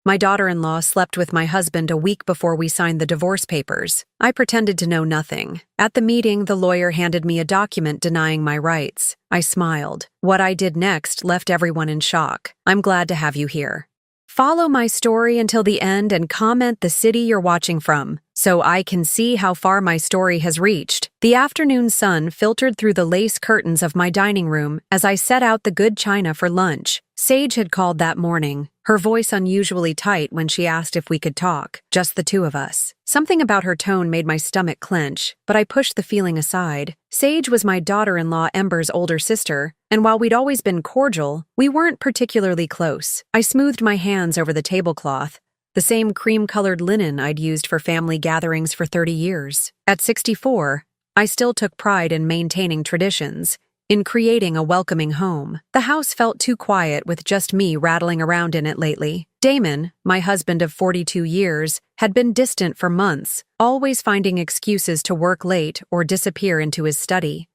My daughter-in-law slept with my husband a week before we signed the divorce papers. I pretended to know nothing. At the meeting, the lawyer handed me a document denying my rights. I smiled. What I did next left everyone in shock. I'm glad to have you here. Follow my story until the end and comment the city you're watching from, so I can see how far my story has reached. The afternoon sun filtered through the lace curtains of my dining room as I set out the good china for lunch. Sage had called that morning, her voice unusually tight when she asked if we could talk, just the two of us. Something about her tone made my stomach clench, but I pushed the feeling aside. Sage was my daughter-in-law Ember's older sister, and while we'd always been cordial, we weren't particularly close. I smoothed my hands over the tablecloth, the same cream-colored linen I'd used for family gatherings for 30 years. At 64, I still took pride in maintaining traditions, in creating a welcoming home. The house felt too quiet with just me rattling around in it lately. Damon, my husband of 42 years, had been distant for months, always finding excuses to work late or disappear into his study.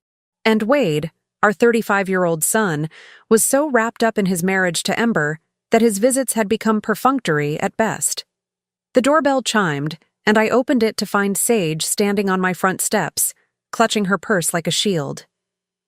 And Wade, our 35-year-old son, was so wrapped up in his marriage to Ember that his visits had become perfunctory at best. The doorbell chimed, and I opened it to find Sage standing on my front steps, clutching her purse like a shield.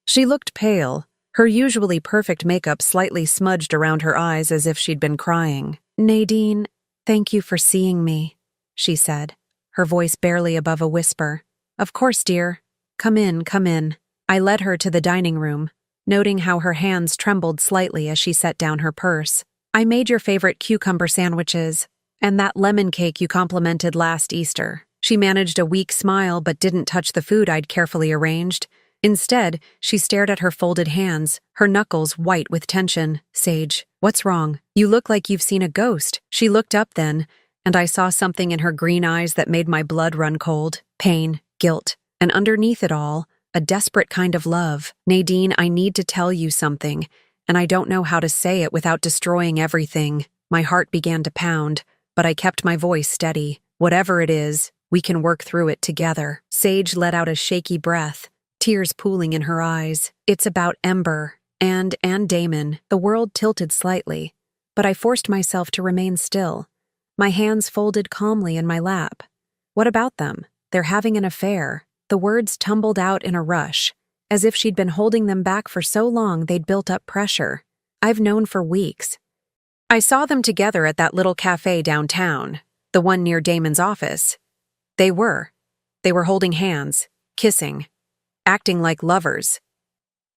She looked pale, her usually perfect makeup slightly smudged around her eyes as if she'd been crying. "Nadine, thank you for seeing me," she said, her voice barely above a whisper. "Of course, dear. Come in, come in." I led her to the dining room, noting how her hands trembled slightly as she set down her purse. "I made your favorite cucumber sandwiches, and that lemon cake you complimented last Easter." She managed a weak smile but didn't touch the food I'd carefully arranged. Instead, she stared at her folded hands, her knuckles white with tension. "Sage, what's wrong? You look like you've seen a ghost." She looked up then, and I saw something in her green eyes that made my blood run cold. Pain, guilt, and underneath it all, a desperate kind of love. "Nadine, I need to tell you something, and I don't know how to say it without destroying everything." My heart began to pound, but I kept my voice steady. "Whatever it is, we can work through it together." Sage let out a shaky breath, tears pooling in her eyes. "It's about Ember and Damon." The world tilted slightly, but I forced myself to remain still, my hands folded calmly in my lap. "What about them? They're having an affair." The words tumbled out in a rush, as if she'd been holding them back for so long they'd built up pressure. "I've known for weeks. I saw them together at that little cafe downtown, the one near Damon's office. They were holding hands, kissing, acting like lovers."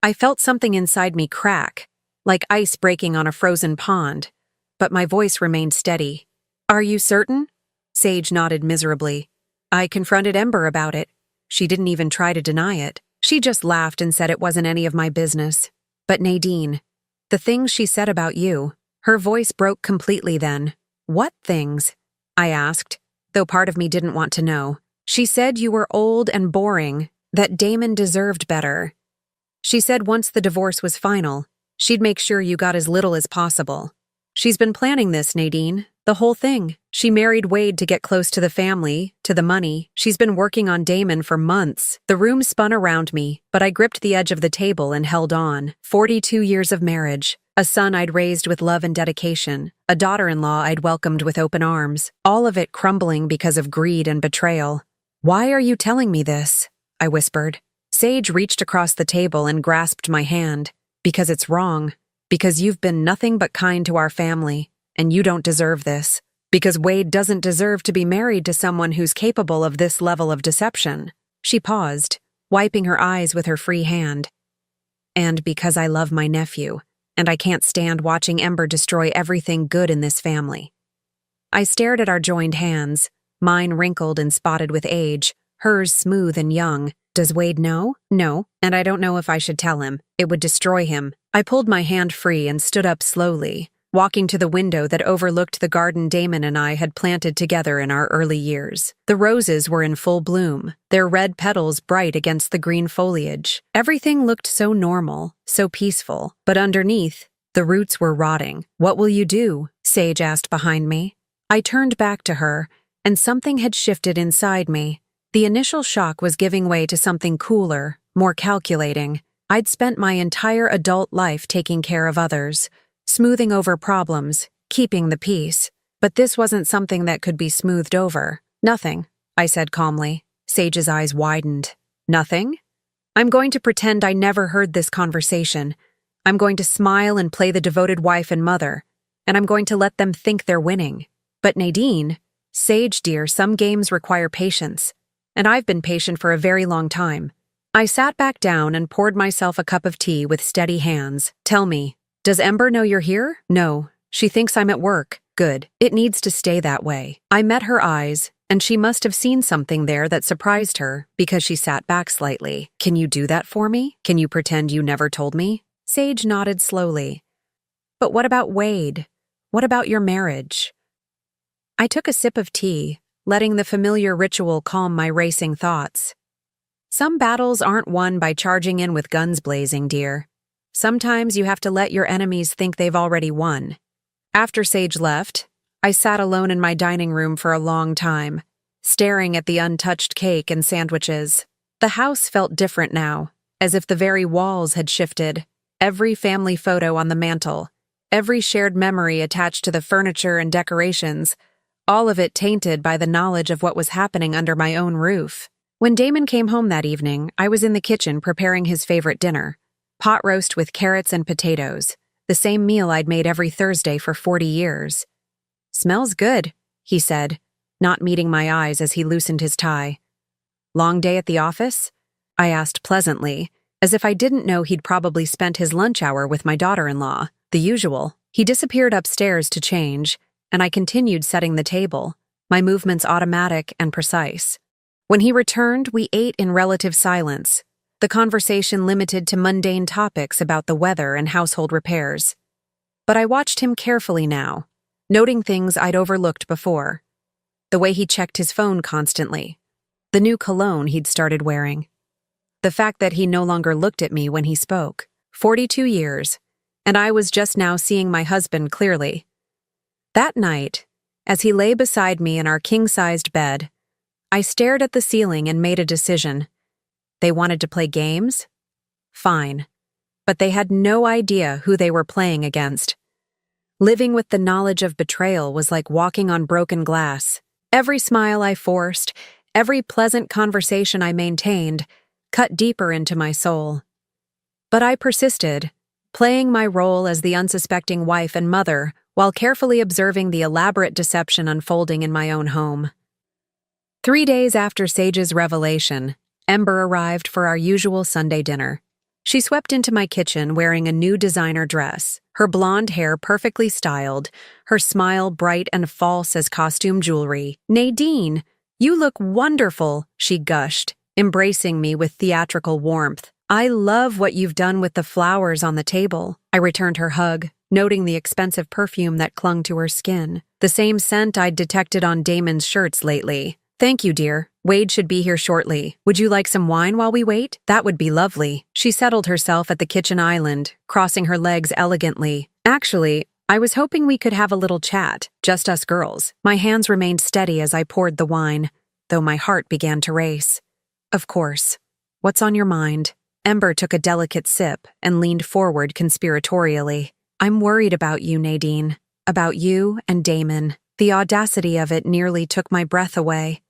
I felt something inside me crack, like ice breaking on a frozen pond, but my voice remained steady. "Are you certain?" Sage nodded miserably. "I confronted Ember about it. She didn't even try to deny it. She just laughed and said it wasn't any of my business. But Nadine, the things she said about you." Her voice broke completely then. "What things?" I asked, though part of me didn't want to know. "She said you were old and boring, that Damon deserved better. She said once the divorce was final, she'd make sure you got as little as possible. She's been planning this, Nadine, the whole thing. She married Wade to get close to the family, to the money. She's been working on Damon for months." The room spun around me, but I gripped the edge of the table and held on. 42 years of marriage, a son I'd raised with love and dedication, a daughter-in-law I'd welcomed with open arms, all of it crumbling because of greed and betrayal. "Why are you telling me this?" I whispered. Sage reached across the table and grasped my hand. "Because it's wrong. Because you've been nothing but kind to our family, and you don't deserve this. Because Wade doesn't deserve to be married to someone who's capable of this level of deception." She paused, wiping her eyes with her free hand. "And because I love my nephew, and I can't stand watching Ember destroy everything good in this family." I stared at our joined hands, mine wrinkled and spotted with age, hers smooth and young. "Does Wade know?" "No, and I don't know if I should tell him. It would destroy him." I pulled my hand free and stood up slowly, walking to the window that overlooked the garden Damon and I had planted together in our early years. The roses were in full bloom, their red petals bright against the green foliage. Everything looked so normal, so peaceful, but underneath, the roots were rotting. "What will you do?" Sage asked behind me. I turned back to her, and something had shifted inside me. The initial shock was giving way to something cooler, more calculating. I'd spent my entire adult life taking care of others, smoothing over problems, keeping the peace. But this wasn't something that could be smoothed over. Nothing, I said calmly. Sage's eyes widened. Nothing? I'm going to pretend I never heard this conversation. I'm going to smile and play the devoted wife and mother. And I'm going to let them think they're winning. But Nadine, Sage dear, some games require patience. And I've been patient for a very long time. I sat back down and poured myself a cup of tea with steady hands. Tell me, does Ember know you're here? No. She thinks I'm at work. Good. It needs to stay that way. I met her eyes, and she must have seen something there that surprised her because she sat back slightly. Can you do that for me? Can you pretend you never told me? Sage nodded slowly. But what about Wade? What about your marriage? I took a sip of tea, letting the familiar ritual calm my racing thoughts. Some battles aren't won by charging in with guns blazing, dear. Sometimes you have to let your enemies think they've already won. After Sage left, I sat alone in my dining room for a long time, staring at the untouched cake and sandwiches. The house felt different now, as if the very walls had shifted. Every family photo on the mantel, every shared memory attached to the furniture and decorations, all of it tainted by the knowledge of what was happening under my own roof. When Damon came home that evening, I was in the kitchen preparing his favorite dinner, pot roast with carrots and potatoes, the same meal I'd made every Thursday for 40 years. Smells good, he said, not meeting my eyes as he loosened his tie. Long day at the office? I asked pleasantly, as if I didn't know he'd probably spent his lunch hour with my daughter-in-law. The usual. He disappeared upstairs to change, and I continued setting the table, my movements automatic and precise. When he returned, we ate in relative silence, the conversation limited to mundane topics about the weather and household repairs. But I watched him carefully now, noting things I'd overlooked before. The way he checked his phone constantly, the new cologne he'd started wearing, the fact that he no longer looked at me when he spoke. 42 years, and I was just now seeing my husband clearly. That night, as he lay beside me in our king-sized bed, I stared at the ceiling and made a decision. They wanted to play games? Fine. But they had no idea who they were playing against. Living with the knowledge of betrayal was like walking on broken glass. Every smile I forced, every pleasant conversation I maintained, cut deeper into my soul. But I persisted, playing my role as the unsuspecting wife and mother while carefully observing the elaborate deception unfolding in my own home. 3 days after Sage's revelation, Ember arrived for our usual Sunday dinner. She swept into my kitchen wearing a new designer dress, her blonde hair perfectly styled, her smile bright and false as costume jewelry. "Nadine, you look wonderful," she gushed, embracing me with theatrical warmth. "I love what you've done with the flowers on the table." I returned her hug, noting the expensive perfume that clung to her skin, the same scent I'd detected on Damon's shirts lately. "Thank you, dear. Wade should be here shortly. Would you like some wine while we wait? That would be lovely." She settled herself at the kitchen island, crossing her legs elegantly. "Actually, I was hoping we could have a little chat, just us girls." My hands remained steady as I poured the wine, though my heart began to race. "Of course. What's on your mind?" Ember took a delicate sip and leaned forward conspiratorially. "I'm worried about you, Nadine. About you and Damon." The audacity of it nearly took my breath away.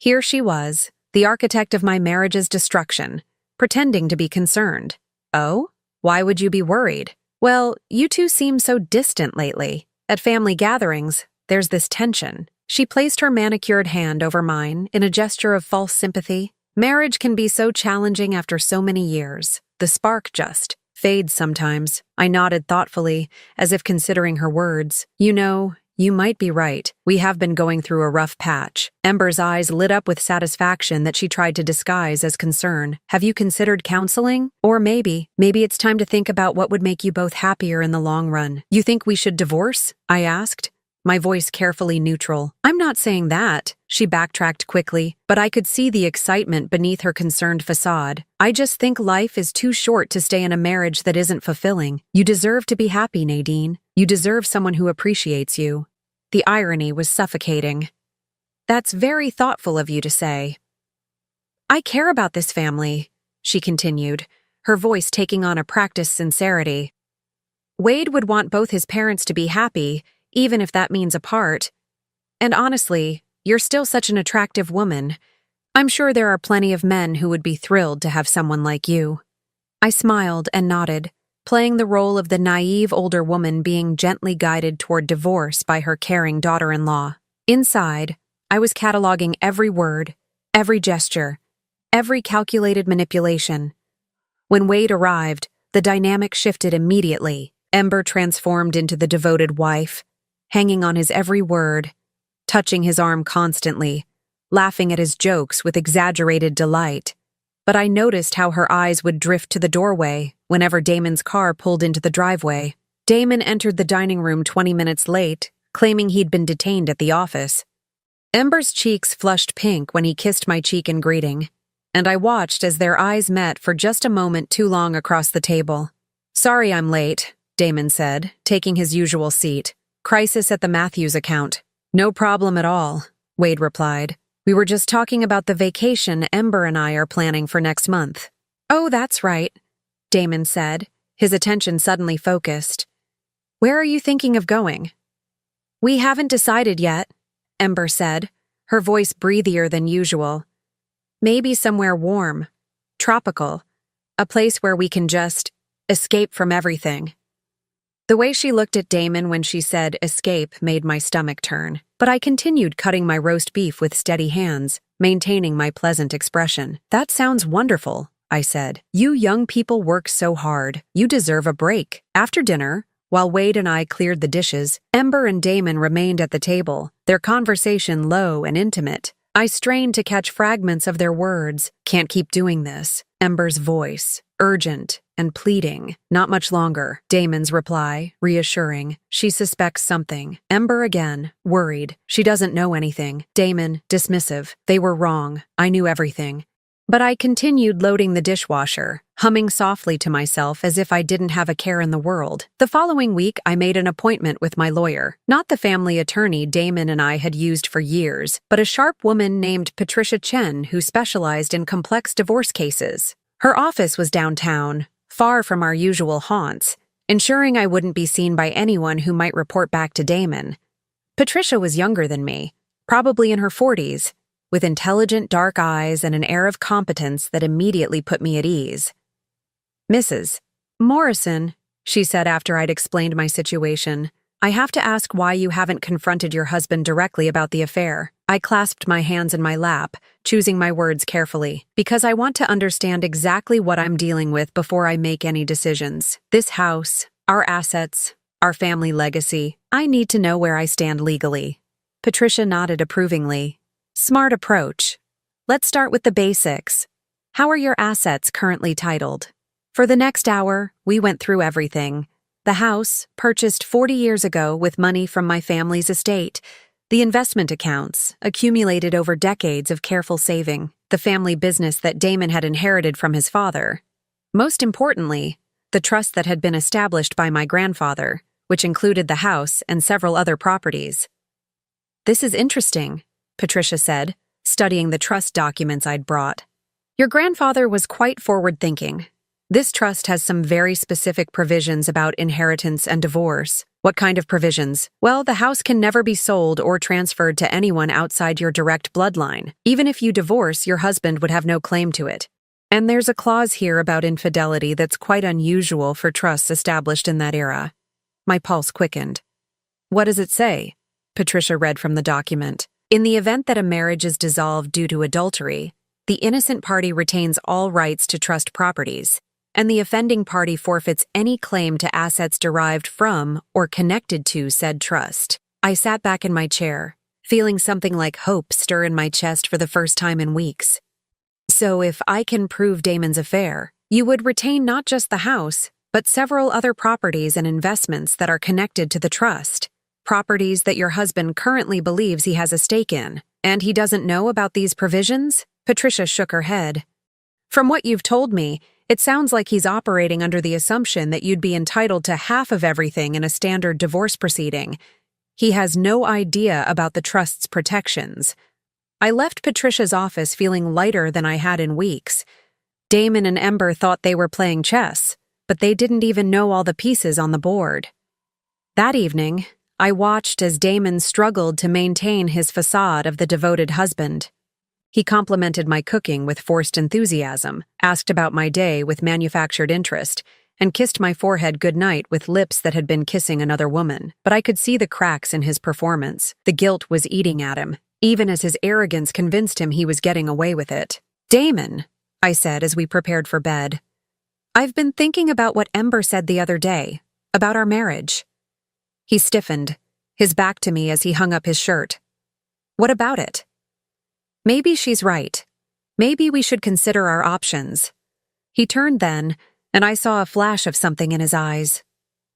Here she was, the architect of my marriage's destruction, pretending to be concerned. "Oh? Why would you be worried?" "Well, you two seem so distant lately. At family gatherings, there's this tension." She placed her manicured hand over mine in a gesture of false sympathy. "Marriage can be so challenging after so many years. The spark just fades sometimes." I nodded thoughtfully, as if considering her words. "You know, you might be right. We have been going through a rough patch." Ember's eyes lit up with satisfaction that she tried to disguise as concern. "Have you considered counseling? Or maybe it's time to think about what would make you both happier in the long run." "You think we should divorce?" I asked, my voice carefully neutral. "I'm not saying that." She backtracked quickly, but I could see the excitement beneath her concerned facade. "I just think life is too short to stay in a marriage that isn't fulfilling. You deserve to be happy, Nadine. You deserve someone who appreciates you." The irony was suffocating. "That's very thoughtful of you to say." "I care about this family," she continued, her voice taking on a practiced sincerity. "Wade would want both his parents to be happy, even if that means apart. And honestly, you're still such an attractive woman. I'm sure there are plenty of men who would be thrilled to have someone like you." I smiled and nodded, playing the role of the naive older woman being gently guided toward divorce by her caring daughter-in-law. Inside, I was cataloging every word, every gesture, every calculated manipulation. When Wade arrived, the dynamic shifted immediately. Ember transformed into the devoted wife, hanging on his every word, touching his arm constantly, laughing at his jokes with exaggerated delight. But I noticed how her eyes would drift to the doorway whenever Damon's car pulled into the driveway. Damon entered the dining room 20 minutes late, claiming he'd been detained at the office. Ember's cheeks flushed pink when he kissed my cheek in greeting, and I watched as their eyes met for just a moment too long across the table. "Sorry I'm late," Damon said, taking his usual seat. "Crisis at the Matthews account." "No problem at all," Wade replied. "We were just talking about the vacation Ember and I are planning for next month." "Oh, that's right," Damon said, his attention suddenly focused. "Where are you thinking of going?" "We haven't decided yet," Ember said, her voice breathier than usual. "Maybe somewhere warm, tropical, a place where we can just escape from everything." The way she looked at Damon when she said escape made my stomach turn, but I continued cutting my roast beef with steady hands, maintaining my pleasant expression. "That sounds wonderful," I said. "You young people work so hard. You deserve a break." After dinner, while Wade and I cleared the dishes, Ember and Damon remained at the table, their conversation low and intimate. I strained to catch fragments of their words. "Can't keep doing this." Ember's voice, urgent and pleading. "Not much longer." Damon's reply, reassuring. "She suspects something." Ember again, worried. "She doesn't know anything." Damon, dismissive. "They were wrong. I knew everything." But I continued loading the dishwasher, humming softly to myself as if I didn't have a care in the world. The following week, I made an appointment with my lawyer, not the family attorney Damon and I had used for years, but a sharp woman named Patricia Chen who specialized in complex divorce cases. Her office was downtown, far from our usual haunts, ensuring I wouldn't be seen by anyone who might report back to Damon. Patricia was younger than me, probably in her 40s, with intelligent dark eyes and an air of competence that immediately put me at ease. "Mrs. Morrison," she said after I'd explained my situation, "I have to ask why you haven't confronted your husband directly about the affair." I clasped my hands in my lap, choosing my words carefully, "because I want to understand exactly what I'm dealing with before I make any decisions. This house, our assets, our family legacy, I need to know where I stand legally." Patricia nodded approvingly. "Smart approach. Let's start with the basics. How are your assets currently titled?" For the next hour, we went through everything. The house, purchased 40 years ago with money from my family's estate. The investment accounts, accumulated over decades of careful saving. The family business that Damon had inherited from his father. Most importantly, the trust that had been established by my grandfather, which included the house and several other properties. "This is interesting," Patricia said, studying the trust documents I'd brought. "Your grandfather was quite forward-thinking. This trust has some very specific provisions about inheritance and divorce." "What kind of provisions?" "Well, the house can never be sold or transferred to anyone outside your direct bloodline. Even if you divorce, your husband would have no claim to it. And there's a clause here about infidelity that's quite unusual for trusts established in that era." My pulse quickened. "What does it say?" Patricia read from the document. "In the event that a marriage is dissolved due to adultery, the innocent party retains all rights to trust properties, and the offending party forfeits any claim to assets derived from or connected to said trust." I sat back in my chair, feeling something like hope stir in my chest for the first time in weeks. "So if I can prove Damon's affair, you would retain not just the house, but several other properties and investments that are connected to the trust. Properties that your husband currently believes he has a stake in, and he doesn't know about these provisions?" Patricia shook her head. "From what you've told me, it sounds like he's operating under the assumption that you'd be entitled to half of everything in a standard divorce proceeding. He has no idea about the trust's protections." I left Patricia's office feeling lighter than I had in weeks. Damon and Ember thought they were playing chess, but they didn't even know all the pieces on the board. That evening, I watched as Damon struggled to maintain his facade of the devoted husband. He complimented my cooking with forced enthusiasm, asked about my day with manufactured interest, and kissed my forehead goodnight with lips that had been kissing another woman. But I could see the cracks in his performance. The guilt was eating at him, even as his arrogance convinced him he was getting away with it. "Damon," I said as we prepared for bed, "I've been thinking about what Ember said the other day, about our marriage." He stiffened, his back to me as he hung up his shirt. "What about it?" "Maybe she's right. Maybe we should consider our options." He turned then, and I saw a flash of something in his eyes.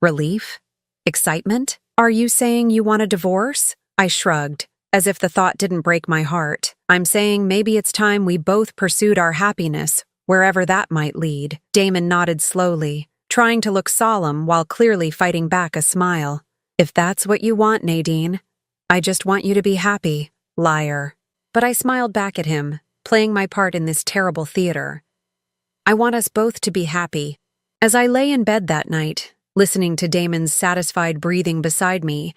Relief? Excitement? "Are you saying you want a divorce?" I shrugged, as if the thought didn't break my heart. "I'm saying maybe it's time we both pursued our happiness, wherever that might lead." Damon nodded slowly, trying to look solemn while clearly fighting back a smile. "If that's what you want, Nadine, I just want you to be happy, liar." But I smiled back at him, playing my part in this terrible theater. "I want us both to be happy." As I lay in bed that night, listening to Damon's satisfied breathing beside me,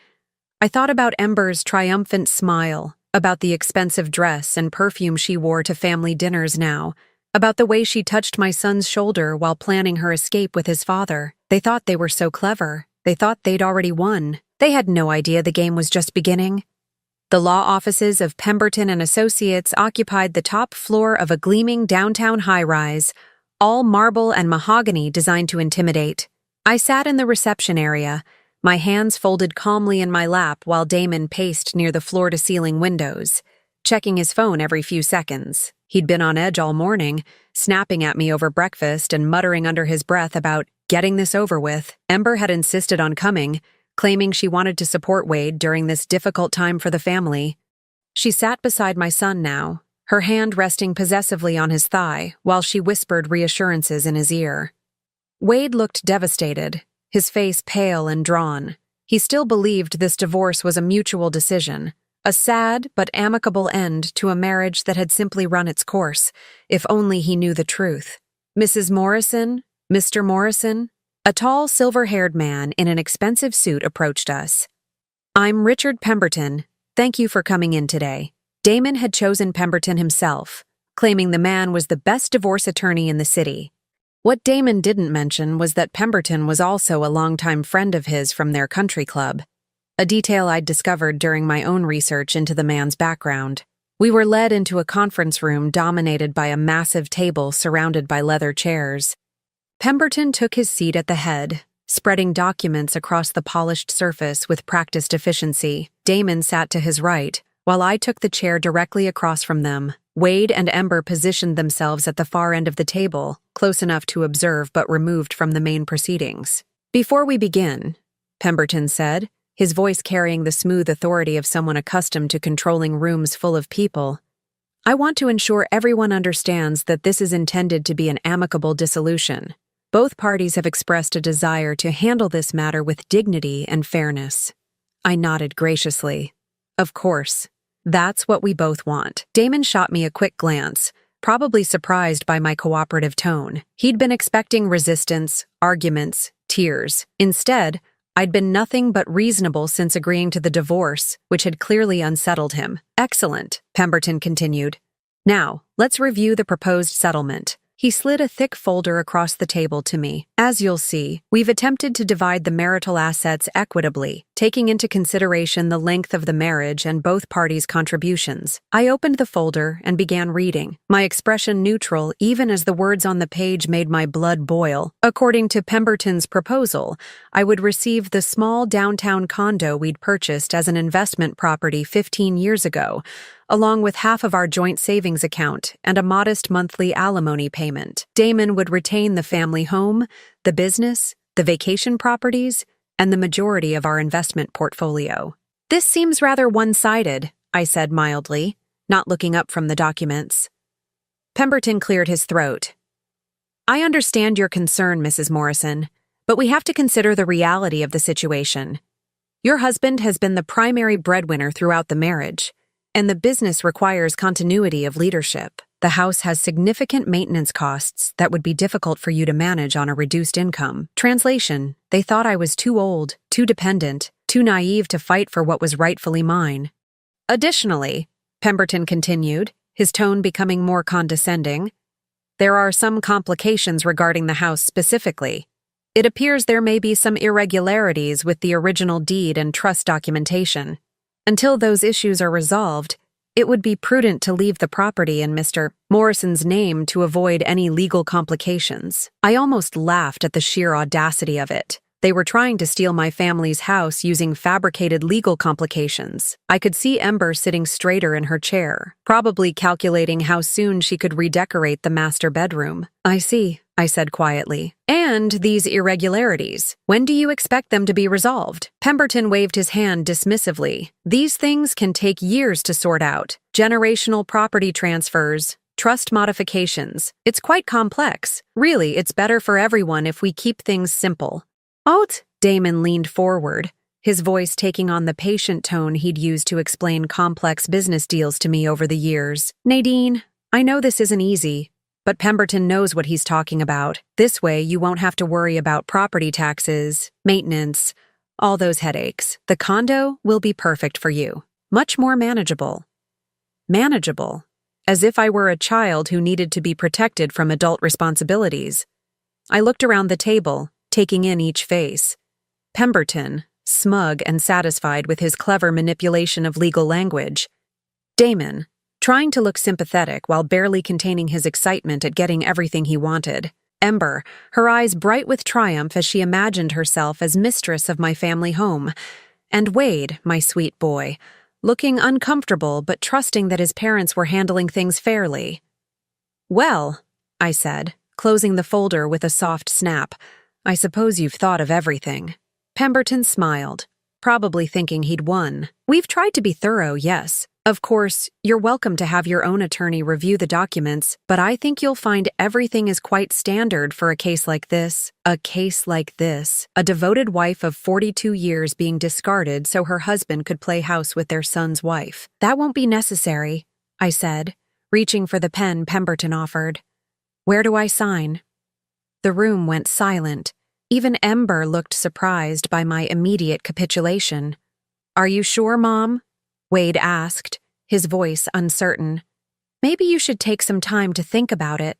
I thought about Ember's triumphant smile, about the expensive dress and perfume she wore to family dinners now, about the way she touched my son's shoulder while planning her escape with his father. They thought they were so clever. They thought they'd already won. They had no idea the game was just beginning. The law offices of Pemberton and Associates occupied the top floor of a gleaming downtown high-rise, all marble and mahogany designed to intimidate. I sat in the reception area, my hands folded calmly in my lap while Damon paced near the floor-to-ceiling windows, checking his phone every few seconds. He'd been on edge all morning, snapping at me over breakfast and muttering under his breath about getting this over with. Ember had insisted on coming, claiming she wanted to support Wade during this difficult time for the family. She sat beside my son now, her hand resting possessively on his thigh while she whispered reassurances in his ear. Wade looked devastated, his face pale and drawn. He still believed this divorce was a mutual decision, a sad but amicable end to a marriage that had simply run its course, if only he knew the truth. "Mrs. Morrison? Mr. Morrison?" A tall, silver-haired man in an expensive suit approached us. "I'm Richard Pemberton. Thank you for coming in today." Damon had chosen Pemberton himself, claiming the man was the best divorce attorney in the city. What Damon didn't mention was that Pemberton was also a longtime friend of his from their country club, a detail I'd discovered during my own research into the man's background. We were led into a conference room dominated by a massive table surrounded by leather chairs. Pemberton took his seat at the head, spreading documents across the polished surface with practiced efficiency. Damon sat to his right, while I took the chair directly across from them. Wade and Ember positioned themselves at the far end of the table, close enough to observe but removed from the main proceedings. "Before we begin," Pemberton said, his voice carrying the smooth authority of someone accustomed to controlling rooms full of people, "I want to ensure everyone understands that this is intended to be an amicable dissolution. Both parties have expressed a desire to handle this matter with dignity and fairness." I nodded graciously. "Of course. That's what we both want." Damon shot me a quick glance, probably surprised by my cooperative tone. He'd been expecting resistance, arguments, tears. Instead, I'd been nothing but reasonable since agreeing to the divorce, which had clearly unsettled him. "Excellent," Pemberton continued. "Now, let's review the proposed settlement." He slid a thick folder across the table to me. "As you'll see, we've attempted to divide the marital assets equitably, taking into consideration the length of the marriage and both parties' contributions." I opened the folder and began reading, my expression neutral even as the words on the page made my blood boil. According to Pemberton's proposal, I would receive the small downtown condo we'd purchased as an investment property 15 years ago, along with half of our joint savings account and a modest monthly alimony payment. Damon would retain the family home, the business, the vacation properties, and the majority of our investment portfolio. "This seems rather one-sided," I said mildly, not looking up from the documents. Pemberton cleared his throat. "I understand your concern, Mrs. Morrison, but we have to consider the reality of the situation. Your husband has been the primary breadwinner throughout the marriage, and the business requires continuity of leadership. The house has significant maintenance costs that would be difficult for you to manage on a reduced income." Translation: they thought I was too old, too dependent, too too naive to fight for what was rightfully mine. Additionally, Pemberton continued, his tone becoming more condescending, there are some complications regarding the house specifically. It appears there may be some irregularities with the original deed and trust documentation. Until those issues are resolved, it would be prudent to leave the property in Mr. Morrison's name to avoid any legal complications. I almost laughed at the sheer audacity of it. They were trying to steal my family's house using fabricated legal complications. I could see Ember sitting straighter in her chair, probably calculating how soon she could redecorate the master bedroom. I see, I said quietly. And these irregularities, when do you expect them to be resolved? Pemberton waved his hand dismissively. These things can take years to sort out. Generational property transfers, trust modifications. It's quite complex. Really, it's better for everyone if we keep things simple. Out! Damon leaned forward, his voice taking on the patient tone he'd used to explain complex business deals to me over the years. Nadine, I know this isn't easy, but Pemberton knows what he's talking about. This way, you won't have to worry about property taxes, maintenance, all those headaches. The condo will be perfect for you. Much more manageable. Manageable? As if I were a child who needed to be protected from adult responsibilities. I looked around the table, taking in each face. Pemberton, smug and satisfied with his clever manipulation of legal language. Damon, trying to look sympathetic while barely containing his excitement at getting everything he wanted. Ember, her eyes bright with triumph as she imagined herself as mistress of my family home. And Wade, my sweet boy, looking uncomfortable but trusting that his parents were handling things fairly. Well, I said, closing the folder with a soft snap, I suppose you've thought of everything. Pemberton smiled, probably thinking he'd won. We've tried to be thorough, yes. Of course, you're welcome to have your own attorney review the documents, but I think you'll find everything is quite standard for a case like this. A case like this. A devoted wife of 42 years being discarded so her husband could play house with their son's wife. That won't be necessary, I said, reaching for the pen Pemberton offered. Where do I sign? The room went silent. Even Ember looked surprised by my immediate capitulation. Are you sure, Mom? Wade asked, his voice uncertain. Maybe you should take some time to think about it.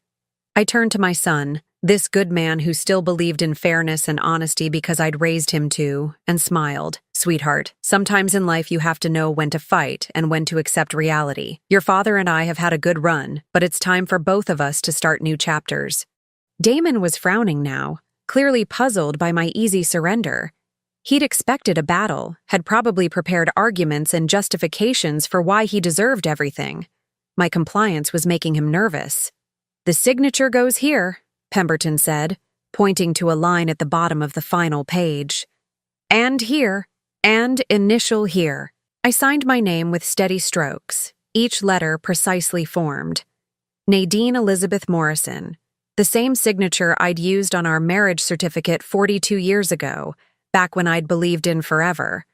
I turned to my son, this good man who still believed in fairness and honesty because I'd raised him to, and smiled. Sweetheart, sometimes in life you have to know when to fight and when to accept reality. Your father and I have had a good run, but it's time for both of us to start new chapters. Damon was frowning now, clearly puzzled by my easy surrender. He'd expected a battle, had probably prepared arguments and justifications for why he deserved everything. My compliance was making him nervous. The signature goes here, Pemberton said, pointing to a line at the bottom of the final page. And here, and initial here. I signed my name with steady strokes, each letter precisely formed. Nadine Elizabeth Morrison. The same signature I'd used on our marriage certificate 42 years ago, back when I'd believed in forever.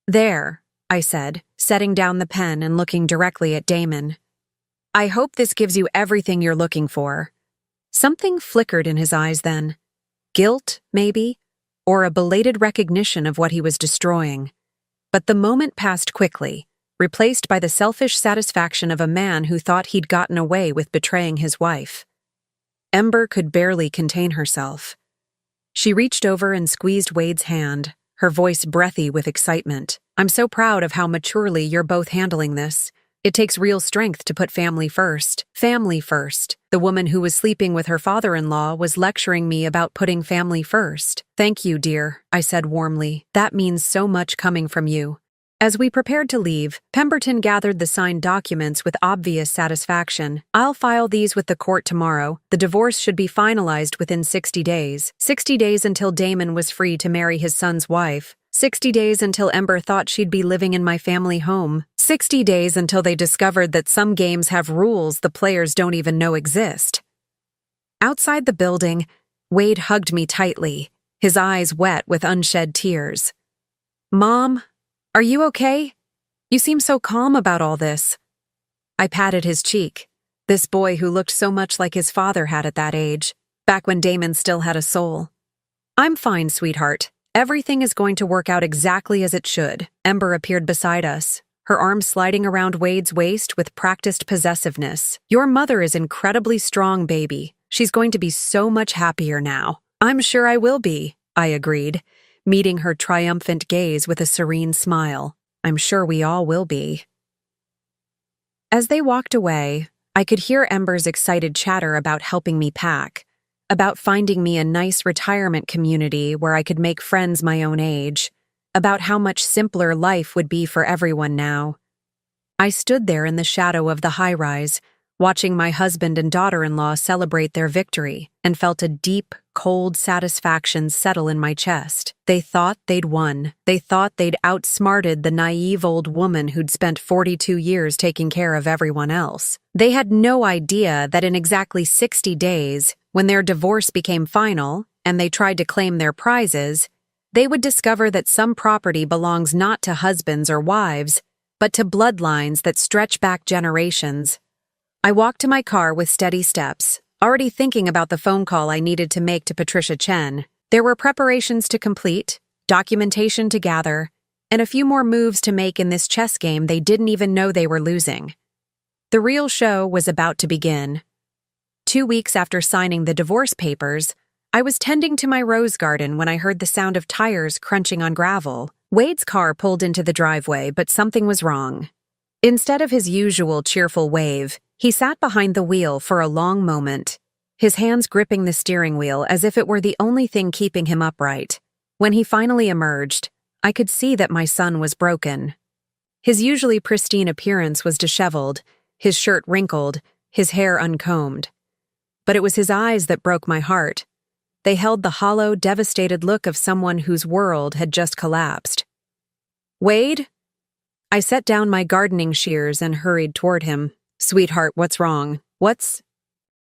There, I said, setting down the pen and looking directly at Damon. I hope this gives you everything you're looking for. Something flickered in his eyes then. Guilt, maybe, or a belated recognition of what he was destroying. But the moment passed quickly, replaced by the selfish satisfaction of a man who thought he'd gotten away with betraying his wife. Ember could barely contain herself. She reached over and squeezed Wade's hand, her voice breathy with excitement. I'm so proud of how maturely you're both handling this. It takes real strength to put family first. Family first. The woman who was sleeping with her father-in-law was lecturing me about putting family first. Thank you, dear, I said warmly. That means so much coming from you. As we prepared to leave, Pemberton gathered the signed documents with obvious satisfaction. I'll file these with the court tomorrow. The divorce should be finalized within 60 days. 60 days until Damon was free to marry his son's wife. 60 days until Ember thought she'd be living in my family home. 60 days until they discovered that some games have rules the players don't even know exist. Outside the building, Wade hugged me tightly, his eyes wet with unshed tears. Mom, are you okay? You seem so calm about all this. I patted his cheek, this boy who looked so much like his father had at that age, back when Damon still had a soul. I'm fine, sweetheart. Everything is going to work out exactly as it should. Ember appeared beside us, her arms sliding around Wade's waist with practiced possessiveness. Your mother is incredibly strong, baby. She's going to be so much happier now. I'm sure I will be, I agreed, meeting her triumphant gaze with a serene smile. I'm sure we all will be. As they walked away, I could hear Ember's excited chatter about helping me pack, about finding me a nice retirement community where I could make friends my own age, about how much simpler life would be for everyone now. I stood there in the shadow of the high-rise, watching my husband and daughter-in-law celebrate their victory, and felt a deep, cold satisfaction settle in my chest. They thought they'd won. They thought they'd outsmarted the naive old woman who'd spent 42 years taking care of everyone else. They had no idea that in exactly 60 days, when their divorce became final and they tried to claim their prizes, they would discover that some property belongs not to husbands or wives, but to bloodlines that stretch back generations. I walked to my car with steady steps, already thinking about the phone call I needed to make to Patricia Chen. There were preparations to complete, documentation to gather, and a few more moves to make in this chess game they didn't even know they were losing. The real show was about to begin. 2 weeks after signing the divorce papers, I was tending to my rose garden when I heard the sound of tires crunching on gravel. Wade's car pulled into the driveway, but something was wrong. Instead of his usual cheerful wave, he sat behind the wheel for a long moment, his hands gripping the steering wheel as if it were the only thing keeping him upright. When he finally emerged, I could see that my son was broken. His usually pristine appearance was disheveled, his shirt wrinkled, his hair uncombed. But it was his eyes that broke my heart. They held the hollow, devastated look of someone whose world had just collapsed. "Wade?" I set down my gardening shears and hurried toward him. "Sweetheart, what's wrong? What's—"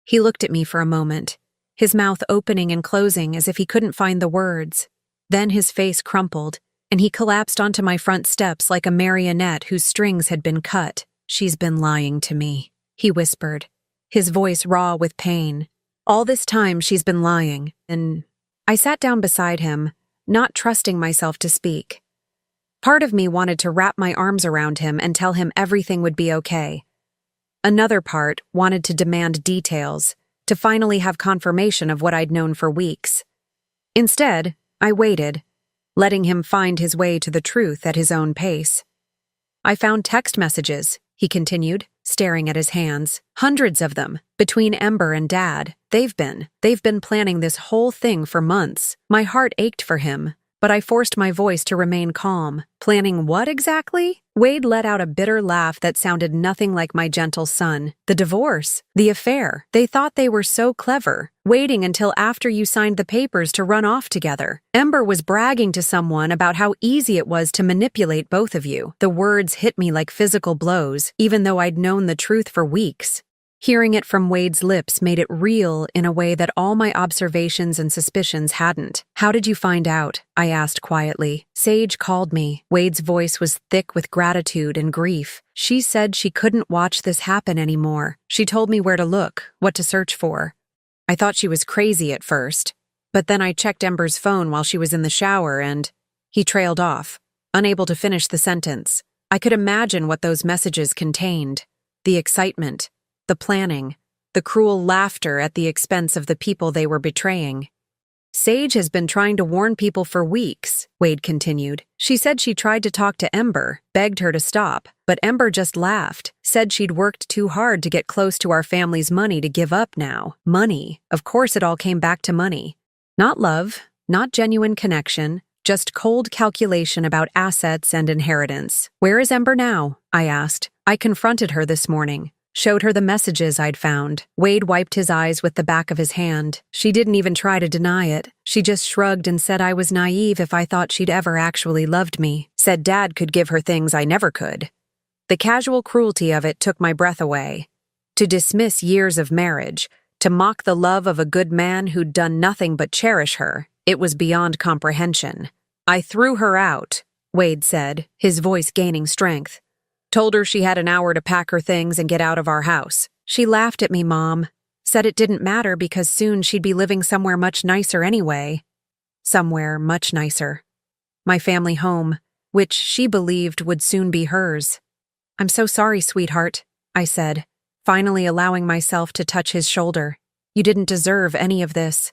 He looked at me for a moment, his mouth opening and closing as if he couldn't find the words. Then his face crumpled, and he collapsed onto my front steps like a marionette whose strings had been cut. "She's been lying to me," he whispered, his voice raw with pain. "All this time she's been lying, and—" I sat down beside him, not trusting myself to speak. Part of me wanted to wrap my arms around him and tell him everything would be okay. Another part wanted to demand details, to finally have confirmation of what I'd known for weeks. Instead, I waited, letting him find his way to the truth at his own pace. "I found text messages," he continued, staring at his hands. "Hundreds of them, between Ember and Dad. They've been planning this whole thing for months." My heart ached for him, but I forced my voice to remain calm. "Planning what exactly?" Wade let out a bitter laugh that sounded nothing like my gentle son. "The divorce. The affair. They thought they were so clever, waiting until after you signed the papers to run off together. Ember was bragging to someone about how easy it was to manipulate both of you." The words hit me like physical blows, even though I'd known the truth for weeks. Hearing it from Wade's lips made it real in a way that all my observations and suspicions hadn't. "How did you find out?" I asked quietly. "Sage called me." Wade's voice was thick with gratitude and grief. "She said she couldn't watch this happen anymore. She told me where to look, what to search for." I thought she was crazy at first, but then I checked Ember's phone while she was in the shower and— He trailed off, unable to finish the sentence. I could imagine what those messages contained. The excitement, the planning, the cruel laughter at the expense of the people they were betraying. "Sage has been trying to warn people for weeks," Wade continued. "She said she tried to talk to Ember, begged her to stop, but Ember just laughed, said she'd worked too hard to get close to our family's money to give up now. Money. Of course it all came back to money. Not love, not genuine connection, just cold calculation about assets and inheritance." "Where is Ember now?" I asked. "I confronted her this morning. Showed her the messages I'd found." Wade wiped his eyes with the back of his hand. "She didn't even try to deny it. She just shrugged and said I was naive if I thought she'd ever actually loved me. Said Dad could give her things I never could." The casual cruelty of it took my breath away. To dismiss years of marriage, to mock the love of a good man who'd done nothing but cherish her, it was beyond comprehension. "I threw her out," Wade said, his voice gaining strength. "Told her she had an hour to pack her things and get out of our house. She laughed at me, Mom. Said it didn't matter because soon she'd be living somewhere much nicer anyway." somewhere much nicer. My family home, which she believed would soon be hers. "I'm so sorry, sweetheart," I said, finally allowing myself to touch his shoulder. "You didn't deserve any of this."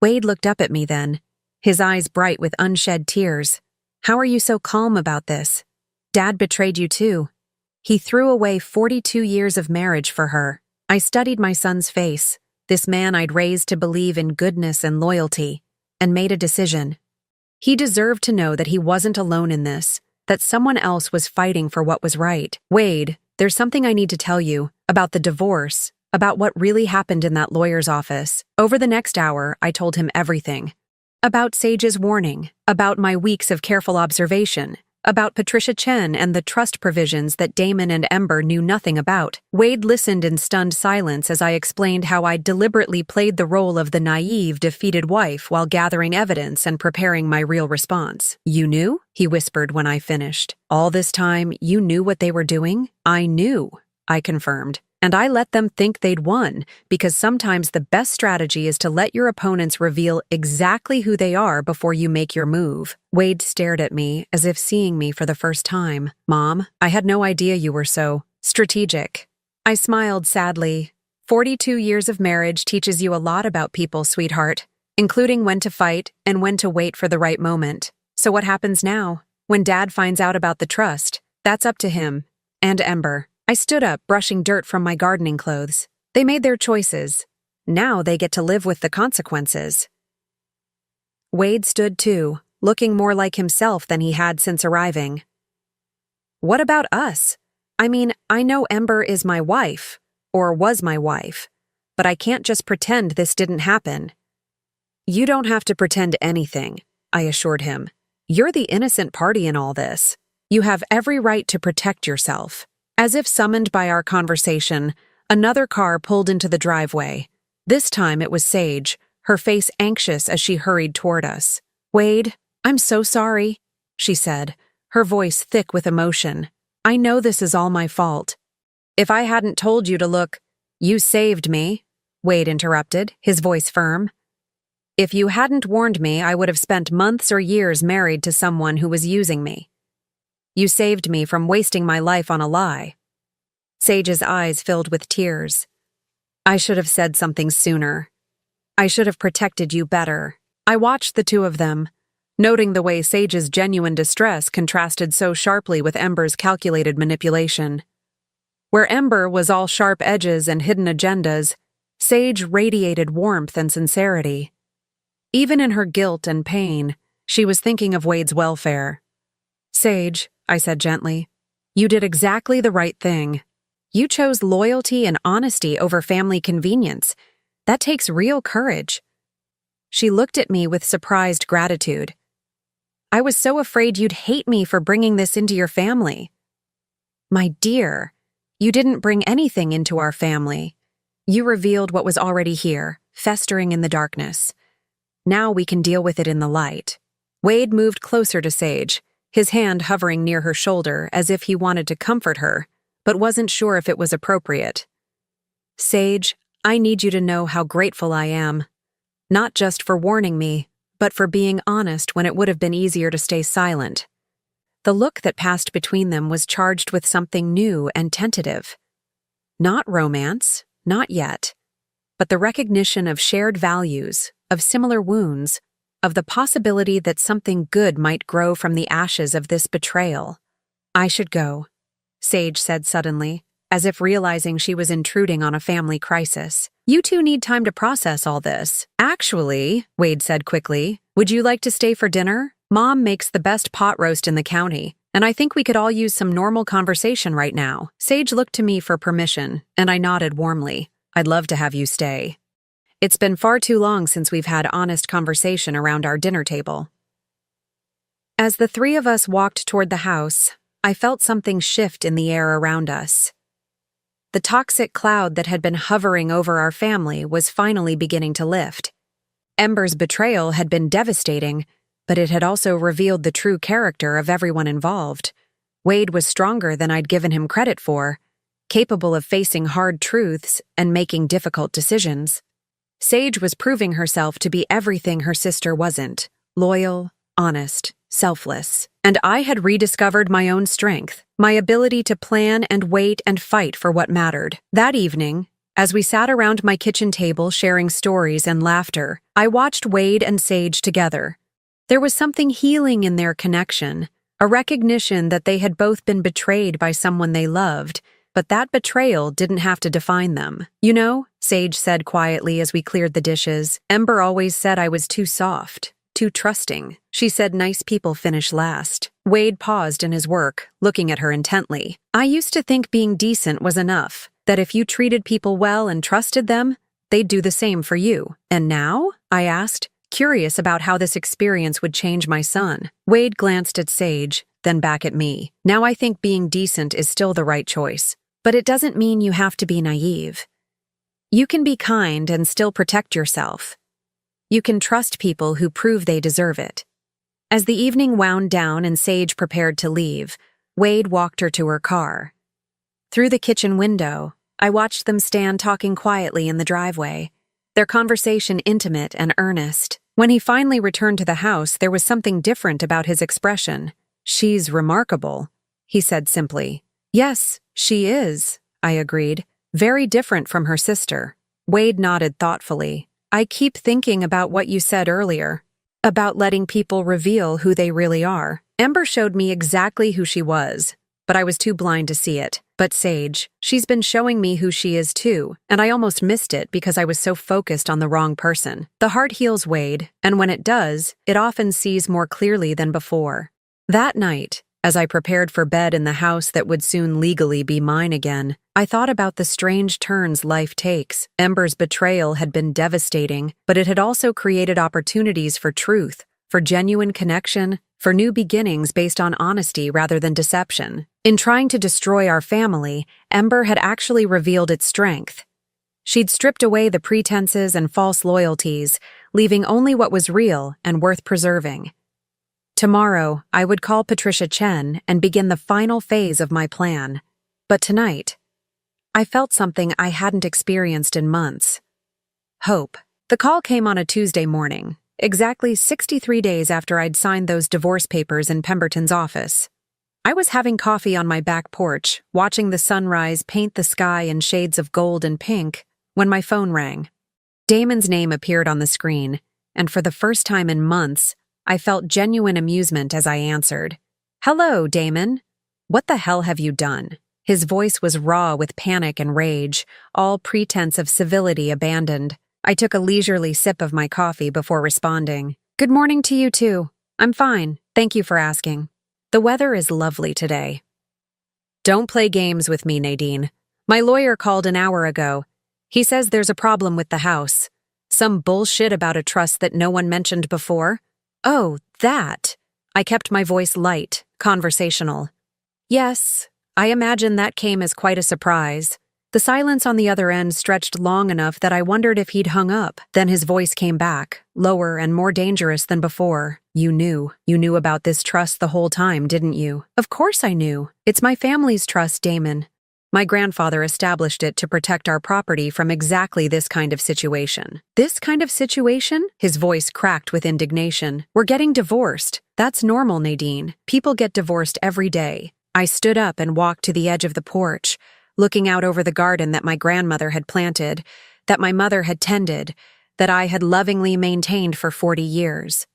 Wade looked up at me then, his eyes bright with unshed tears. "How are you so calm about this? Dad betrayed you too." He threw away 42 years of marriage for her. I studied my son's face, this man I'd raised to believe in goodness and loyalty, and made a decision. He deserved to know that he wasn't alone in this, that someone else was fighting for what was right. "Wade, there's something I need to tell you about the divorce, about what really happened in that lawyer's office." Over the next hour, I told him everything. About Sage's warning, about my weeks of careful observation, about Patricia Chen and the trust provisions that Damon and Ember knew nothing about. Wade listened in stunned silence as I explained how I deliberately played the role of the naive, defeated wife while gathering evidence and preparing my real response. "You knew?" he whispered when I finished. "All this time, you knew what they were doing?" "I knew," I confirmed. "And I let them think they'd won, because sometimes the best strategy is to let your opponents reveal exactly who they are before you make your move." Wade stared at me as if seeing me for the first time. "Mom, I had no idea you were so strategic." I smiled sadly. 42 years of marriage teaches you a lot about people, sweetheart, including when to fight and when to wait for the right moment. So what happens now? When Dad finds out about the trust, that's up to him. And Ember. I stood up, brushing dirt from my gardening clothes. They made their choices. Now they get to live with the consequences. Wade stood too, looking more like himself than he had since arriving. "What about us? I mean, I know Ember is my wife, or was my wife, but I can't just pretend this didn't happen." "You don't have to pretend anything," I assured him. "You're the innocent party in all this. You have every right to protect yourself." As if summoned by our conversation, another car pulled into the driveway. This time it was Sage, her face anxious as she hurried toward us. "Wade, I'm so sorry," she said, her voice thick with emotion. "I know this is all my fault." "If I hadn't told you to look—" "You saved me," Wade interrupted, his voice firm. "If you hadn't warned me, I would have spent months or years married to someone who was using me. You saved me from wasting my life on a lie." Sage's eyes filled with tears. "I should have said something sooner. I should have protected you better." I watched the two of them, noting the way Sage's genuine distress contrasted so sharply with Ember's calculated manipulation. Where Ember was all sharp edges and hidden agendas, Sage radiated warmth and sincerity. Even in her guilt and pain, she was thinking of Wade's welfare. "Sage," I said gently, "you did exactly the right thing. You chose loyalty and honesty over family convenience. That takes real courage." She looked at me with surprised gratitude. "I was so afraid you'd hate me for bringing this into your family." "My dear, you didn't bring anything into our family. You revealed what was already here, festering in the darkness. Now we can deal with it in the light." Wade moved closer to Sage, his hand hovering near her shoulder as if he wanted to comfort her, but wasn't sure if it was appropriate. "Sage, I need you to know how grateful I am. Not just for warning me, but for being honest when it would have been easier to stay silent." The look that passed between them was charged with something new and tentative. Not romance, not yet, but the recognition of shared values, of similar wounds, of the possibility that something good might grow from the ashes of this betrayal. "I should go," Sage said suddenly, as if realizing she was intruding on a family crisis. "You two need time to process all this." "Actually," Wade said quickly, "would you like to stay for dinner? Mom makes the best pot roast in the county, and I think we could all use some normal conversation right now." Sage looked to me for permission, and I nodded warmly. "I'd love to have you stay. It's been far too long since we've had honest conversation around our dinner table." As the three of us walked toward the house, I felt something shift in the air around us. The toxic cloud that had been hovering over our family was finally beginning to lift. Ember's betrayal had been devastating, but it had also revealed the true character of everyone involved. Wade was stronger than I'd given him credit for, capable of facing hard truths and making difficult decisions. Sage was proving herself to be everything her sister wasn't, loyal, honest, selfless. And I had rediscovered my own strength, my ability to plan and wait and fight for what mattered. That evening, as we sat around my kitchen table sharing stories and laughter, I watched Wade and Sage together. There was something healing in their connection, a recognition that they had both been betrayed by someone they loved, but that betrayal didn't have to define them. You know, Sage said quietly as we cleared the dishes, Ember always said I was too soft, too trusting. She said nice people finish last. Wade paused in his work, looking at her intently. I used to think being decent was enough, that if you treated people well and trusted them, they'd do the same for you. And now? I asked, curious about how this experience would change my son. Wade glanced at Sage, then back at me. Now I think being decent is still the right choice. But it doesn't mean you have to be naive. You can be kind and still protect yourself. You can trust people who prove they deserve it. As the evening wound down and Sage prepared to leave, Wade walked her to her car. Through the kitchen window, I watched them stand talking quietly in the driveway, their conversation intimate and earnest. When he finally returned to the house, there was something different about his expression. "She's remarkable," he said simply. "Yes, she is," I agreed. "Very different from her sister." Wade nodded thoughtfully. "I keep thinking about what you said earlier, about letting people reveal who they really are. Ember showed me exactly who she was, but I was too blind to see it. But Sage, she's been showing me who she is too, and I almost missed it because I was so focused on the wrong person. The heart heals, Wade, and when it does, it often sees more clearly than before." That night, as I prepared for bed in the house that would soon legally be mine again, I thought about the strange turns life takes. Ember's betrayal had been devastating, but it had also created opportunities for truth, for genuine connection, for new beginnings based on honesty rather than deception. In trying to destroy our family, Ember had actually revealed its strength. She'd stripped away the pretenses and false loyalties, leaving only what was real and worth preserving. Tomorrow, I would call Patricia Chen and begin the final phase of my plan. But tonight, I felt something I hadn't experienced in months. Hope. The call came on a Tuesday morning, exactly 63 days after I'd signed those divorce papers in Pemberton's office. I was having coffee on my back porch, watching the sunrise paint the sky in shades of gold and pink, when my phone rang. Damon's name appeared on the screen, and for the first time in months, I felt genuine amusement as I answered. "Hello, Damon. What the hell have you done?" His voice was raw with panic and rage, all pretense of civility abandoned. I took a leisurely sip of my coffee before responding. "Good morning to you too. I'm fine. Thank you for asking. The weather is lovely today." "Don't play games with me, Nadine. My lawyer called an hour ago. He says there's a problem with the house. Some bullshit about a trust that no one mentioned before." "Oh, that." I kept my voice light, conversational. "Yes, I imagine that came as quite a surprise." The silence on the other end stretched long enough that I wondered if he'd hung up. Then his voice came back, lower and more dangerous than before. You knew about this trust the whole time, didn't you?" "Of course I knew. It's my family's trust, Damon. My grandfather established it to protect our property from exactly this kind of situation." "This kind of situation?" His voice cracked with indignation. "We're getting divorced. That's normal, Nadine. People get divorced every day." I stood up and walked to the edge of the porch, looking out over the garden that my grandmother had planted, that my mother had tended, that I had lovingly maintained for 40 years.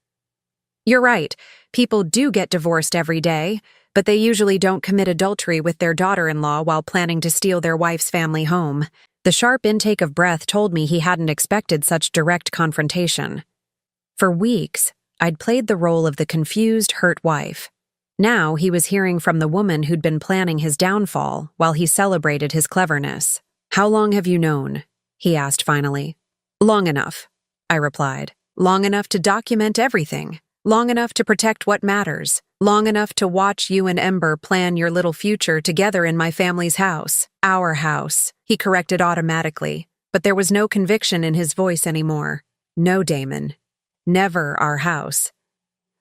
"You're right. People do get divorced every day, but they usually don't commit adultery with their daughter-in-law while planning to steal their wife's family home." The sharp intake of breath told me he hadn't expected such direct confrontation. For weeks, I'd played the role of the confused, hurt wife. Now he was hearing from the woman who'd been planning his downfall while he celebrated his cleverness. "How long have you known?" he asked finally. "Long enough," I replied. "Long enough to document everything. Long enough to protect what matters. Long enough to watch you and Ember plan your little future together in my family's house." "Our house," he corrected automatically, but there was no conviction in his voice anymore. "No, Damon. Never our house.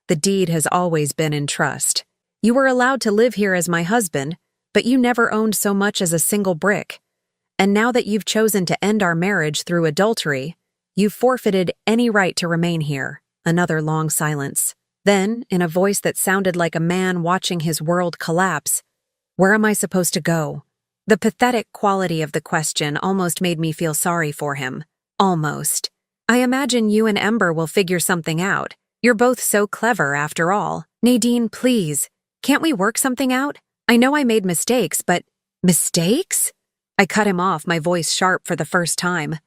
The deed has always been in trust. You were allowed to live here as my husband, but you never owned so much as a single brick. And now that you've chosen to end our marriage through adultery, you've forfeited any right to remain here." Another long silence. Then, in a voice that sounded like a man watching his world collapse, "Where am I supposed to go?" The pathetic quality of the question almost made me feel sorry for him. Almost. "I imagine you and Ember will figure something out. You're both so clever, after all. Nadine, please. Can't we work something out? I know I made mistakes, but..." "Mistakes?" I cut him off, my voice sharp for the first time.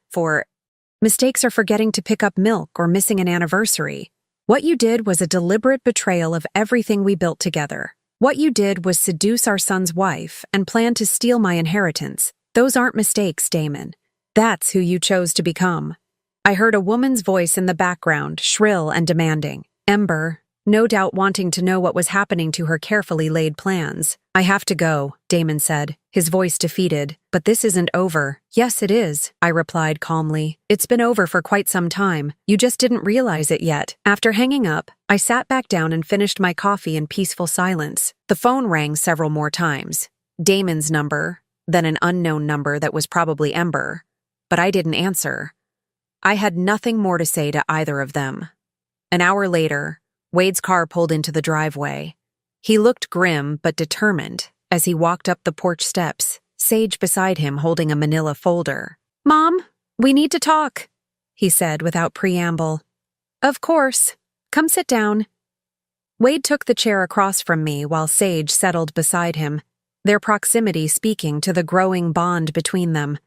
Mistakes are forgetting to pick up milk or missing an anniversary. What you did was a deliberate betrayal of everything we built together. What you did was seduce our son's wife and plan to steal my inheritance. Those aren't mistakes, Damon. That's who you chose to become." I heard a woman's voice in the background, shrill and demanding. Ember, no doubt wanting to know what was happening to her carefully laid plans. "I have to go," Damon said, his voice defeated. "But this isn't over." "Yes, it is," I replied calmly. "It's been over for quite some time. You just didn't realize it yet." After hanging up, I sat back down and finished my coffee in peaceful silence. The phone rang several more times. Damon's number, then an unknown number that was probably Ember. But I didn't answer. I had nothing more to say to either of them. An hour later, Wade's car pulled into the driveway. He looked grim but determined as he walked up the porch steps, Sage beside him holding a manila folder. "Mom, we need to talk," he said without preamble. "Of course. Come sit down." Wade took the chair across from me while Sage settled beside him, their proximity speaking to the growing bond between them.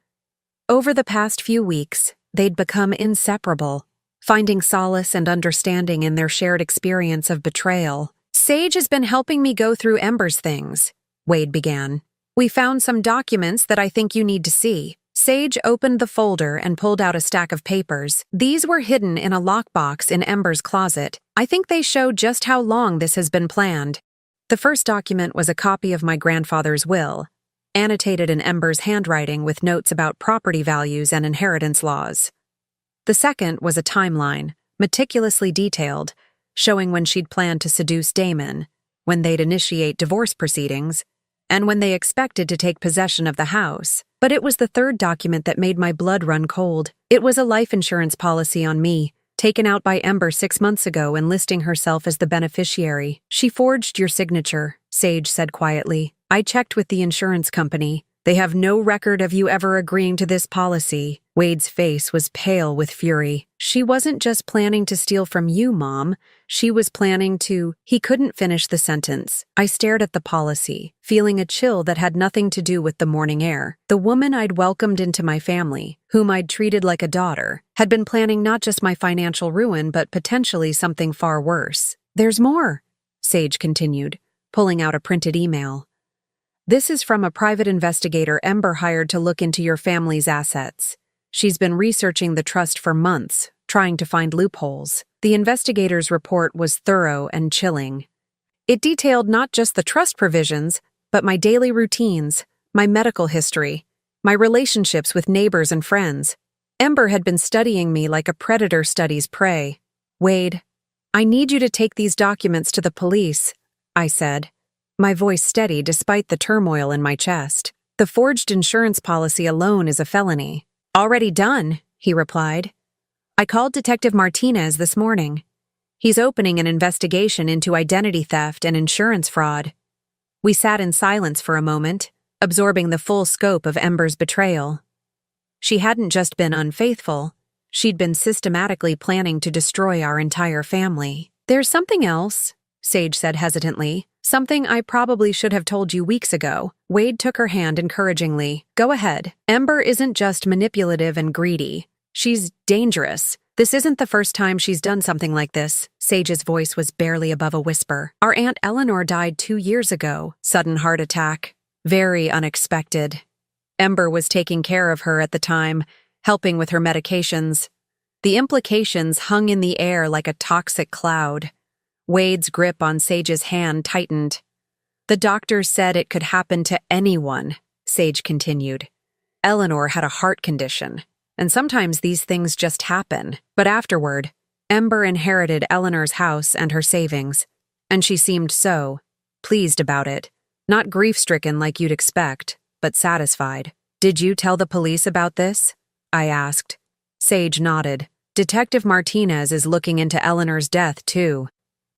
Over the past few weeks, they'd become inseparable, finding solace and understanding in their shared experience of betrayal. "Sage has been helping me go through Ember's things," Wade began. "We found some documents that I think you need to see." Sage opened the folder and pulled out a stack of papers. "These were hidden in a lockbox in Ember's closet. I think they show just how long this has been planned." The first document was a copy of my grandfather's will, annotated in Ember's handwriting with notes about property values and inheritance laws. The second was a timeline, meticulously detailed, showing when she'd planned to seduce Damon, when they'd initiate divorce proceedings, and when they expected to take possession of the house. But it was the third document that made my blood run cold. It was a life insurance policy on me, taken out by Ember 6 months ago, enlisting herself as the beneficiary. "She forged your signature," Sage said quietly. "I checked with the insurance company. They have no record of you ever agreeing to this policy." Wade's face was pale with fury. "She wasn't just planning to steal from you, Mom. She was planning to..." He couldn't finish the sentence. I stared at the policy, feeling a chill that had nothing to do with the morning air. The woman I'd welcomed into my family, whom I'd treated like a daughter, had been planning not just my financial ruin, but potentially something far worse. "There's more," Sage continued, pulling out a printed email. "This is from a private investigator Ember hired to look into your family's assets. She's been researching the trust for months, trying to find loopholes." The investigator's report was thorough and chilling. It detailed not just the trust provisions, but my daily routines, my medical history, my relationships with neighbors and friends. Ember had been studying me like a predator studies prey. "Wade, I need you to take these documents to the police," I said, my voice steady despite the turmoil in my chest. "The forged insurance policy alone is a felony." "Already done," he replied. "I called Detective Martinez this morning. He's opening an investigation into identity theft and insurance fraud." We sat in silence for a moment, absorbing the full scope of Ember's betrayal. She hadn't just been unfaithful, she'd been systematically planning to destroy our entire family. "There's something else," Sage said hesitantly. "Something I probably should have told you weeks ago." Wade took her hand encouragingly. "Go ahead. Ember isn't just manipulative and greedy. She's dangerous. This isn't the first time she's done something like this." Sage's voice was barely above a whisper. "Our Aunt Eleanor died 2 years ago. Sudden heart attack. Very unexpected. Ember was taking care of her at the time, helping with her medications. The implications hung in the air like a toxic cloud." Wade's grip on Sage's hand tightened. "The doctors said it could happen to anyone," Sage continued. "Eleanor had a heart condition, and sometimes these things just happen. But afterward, Ember inherited Eleanor's house and her savings, and she seemed so pleased about it. Not grief-stricken like you'd expect, but satisfied." "Did you tell the police about this?" I asked. Sage nodded. Detective Martinez is looking into Eleanor's death, too.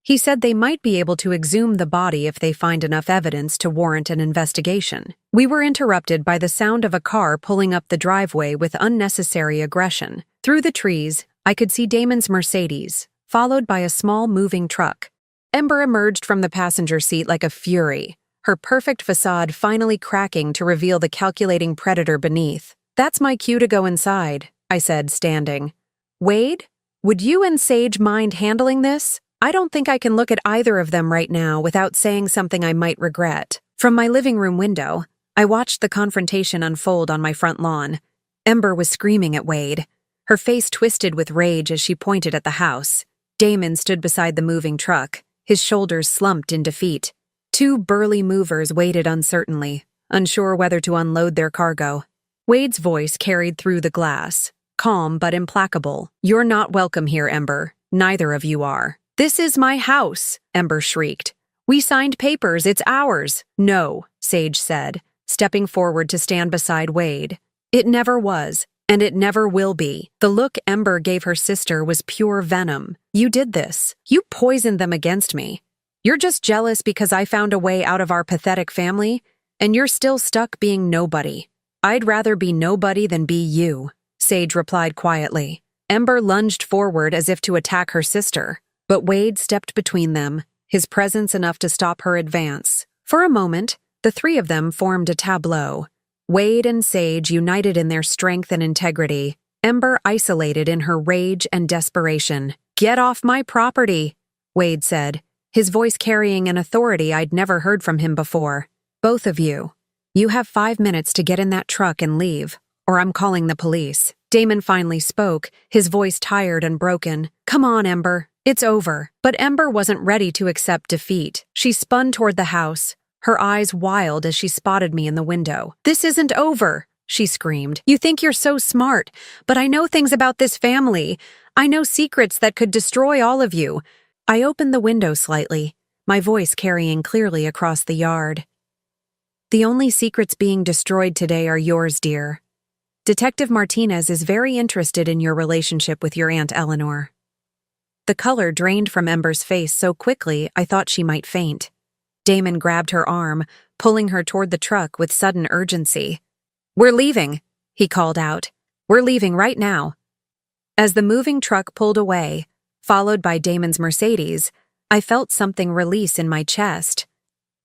He said they might be able to exhume the body if they find enough evidence to warrant an investigation. We were interrupted by the sound of a car pulling up the driveway with unnecessary aggression. Through the trees, I could see Damon's Mercedes, followed by a small moving truck. Ember emerged from the passenger seat like a fury, her perfect facade finally cracking to reveal the calculating predator beneath. "That's my cue to go inside," I said, standing. "Wade, would you and Sage mind handling this? I don't think I can look at either of them right now without saying something I might regret." From my living room window, I watched the confrontation unfold on my front lawn. Ember was screaming at Wade, her face twisted with rage as she pointed at the house. Damon stood beside the moving truck, his shoulders slumped in defeat. Two burly movers waited uncertainly, unsure whether to unload their cargo. Wade's voice carried through the glass, calm but implacable. "You're not welcome here, Ember. Neither of you are." "This is my house," Ember shrieked. "We signed papers, it's ours." "No," Sage said, stepping forward to stand beside Wade. "It never was, and it never will be." The look Ember gave her sister was pure venom. "You did this. You poisoned them against me. You're just jealous because I found a way out of our pathetic family, and you're still stuck being nobody." "I'd rather be nobody than be you," Sage replied quietly. Ember lunged forward as if to attack her sister, but Wade stepped between them, his presence enough to stop her advance. For a moment, the three of them formed a tableau. Wade and Sage united in their strength and integrity, Ember isolated in her rage and desperation. "Get off my property," Wade said, his voice carrying an authority I'd never heard from him before. "Both of you. You have 5 minutes to get in that truck and leave, or I'm calling the police." Damon finally spoke, his voice tired and broken. "Come on, Ember. It's over." But Ember wasn't ready to accept defeat. She spun toward the house, her eyes wild as she spotted me in the window. "This isn't over," she screamed. "You think you're so smart, but I know things about this family. I know secrets that could destroy all of you." I opened the window slightly, my voice carrying clearly across the yard. "The only secrets being destroyed today are yours, dear. Detective Martinez is very interested in your relationship with your Aunt Eleanor." The color drained from Ember's face so quickly I thought she might faint. Damon grabbed her arm, pulling her toward the truck with sudden urgency. "We're leaving," he called out. "We're leaving right now." As the moving truck pulled away, followed by Damon's Mercedes, I felt something release in my chest.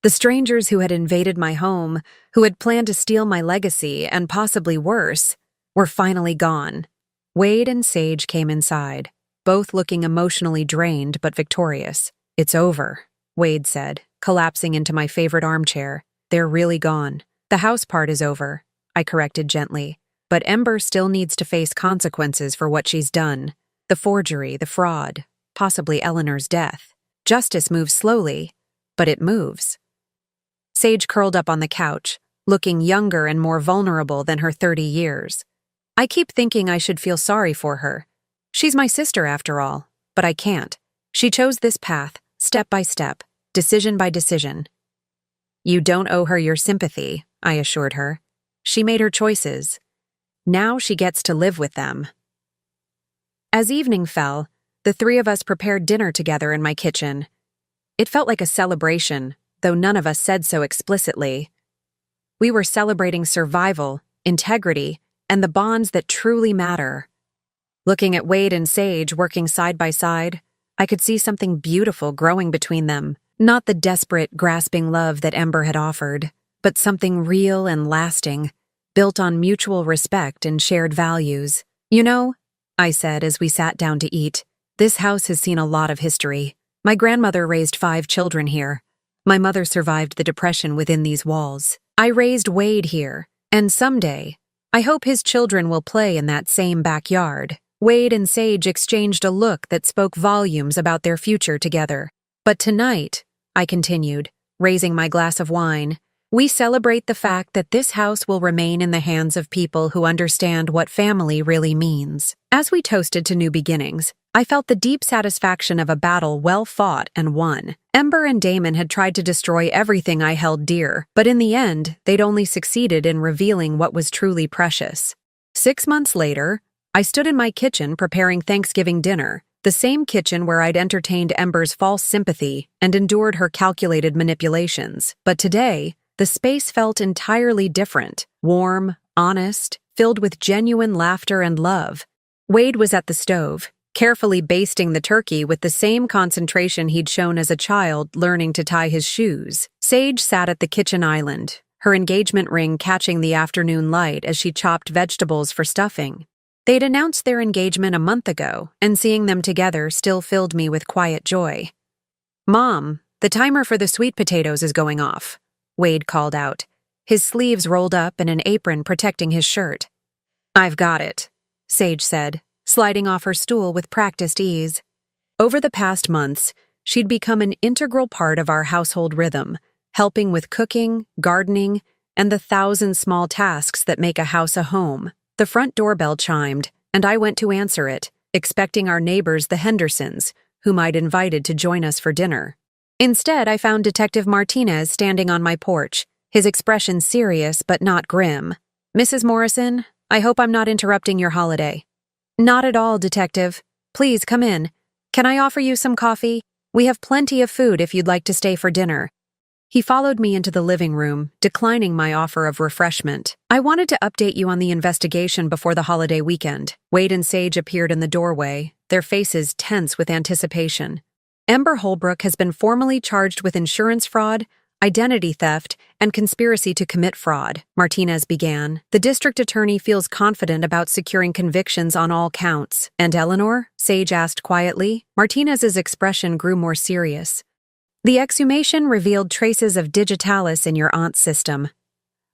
The strangers who had invaded my home, who had planned to steal my legacy and possibly worse, were finally gone. Wade and Sage came inside, both looking emotionally drained but victorious. "It's over," Wade said, collapsing into my favorite armchair. "They're really gone." "The house part is over," I corrected gently, "but Ember still needs to face consequences for what she's done. The forgery, the fraud, possibly Eleanor's death. Justice moves slowly, but it moves." Sage curled up on the couch, looking younger and more vulnerable than her 30 years. "I keep thinking I should feel sorry for her. She's my sister after all, but I can't. She chose this path, step by step, decision by decision." "You don't owe her your sympathy," I assured her. "She made her choices. Now she gets to live with them." As evening fell, the three of us prepared dinner together in my kitchen. It felt like a celebration, though none of us said so explicitly. We were celebrating survival, integrity, and the bonds that truly matter. Looking at Wade and Sage working side by side, I could see something beautiful growing between them. Not the desperate, grasping love that Ember had offered, but something real and lasting, built on mutual respect and shared values. "You know," I said as we sat down to eat, "this house has seen a lot of history. My grandmother raised 5 children here. My mother survived the Depression within these walls. I raised Wade here, and someday, I hope his children will play in that same backyard." Wade and Sage exchanged a look that spoke volumes about their future together. "But tonight," I continued, raising my glass of wine, "we celebrate the fact that this house will remain in the hands of people who understand what family really means." As we toasted to new beginnings, I felt the deep satisfaction of a battle well fought and won. Ember and Damon had tried to destroy everything I held dear, but in the end, they'd only succeeded in revealing what was truly precious. 6 months later, I stood in my kitchen preparing Thanksgiving dinner, the same kitchen where I'd entertained Ember's false sympathy and endured her calculated manipulations. But today, the space felt entirely different, warm, honest, filled with genuine laughter and love. Wade was at the stove, carefully basting the turkey with the same concentration he'd shown as a child learning to tie his shoes. Sage sat at the kitchen island, her engagement ring catching the afternoon light as she chopped vegetables for stuffing. They'd announced their engagement a month ago, and seeing them together still filled me with quiet joy. "Mom, the timer for the sweet potatoes is going off," Wade called out, his sleeves rolled up and an apron protecting his shirt. "I've got it," Sage said, sliding off her stool with practiced ease. Over the past months, she'd become an integral part of our household rhythm, helping with cooking, gardening, and the 1,000 small tasks that make a house a home. The front doorbell chimed, and I went to answer it, expecting our neighbors, the Hendersons, whom I'd invited to join us for dinner. Instead, I found Detective Martinez standing on my porch, his expression serious but not grim. "Mrs. Morrison, I hope I'm not interrupting your holiday." "Not at all, Detective. Please come in. Can I offer you some coffee? We have plenty of food if you'd like to stay for dinner." He followed me into the living room, declining my offer of refreshment. "I wanted to update you on the investigation before the holiday weekend." Wade and Sage appeared in the doorway, their faces tense with anticipation. "Ember Holbrook has been formally charged with insurance fraud, identity theft, and conspiracy to commit fraud," Martinez began. "The district attorney feels confident about securing convictions on all counts." "And Eleanor?" Sage asked quietly. Martinez's expression grew more serious. "The exhumation revealed traces of digitalis in your aunt's system.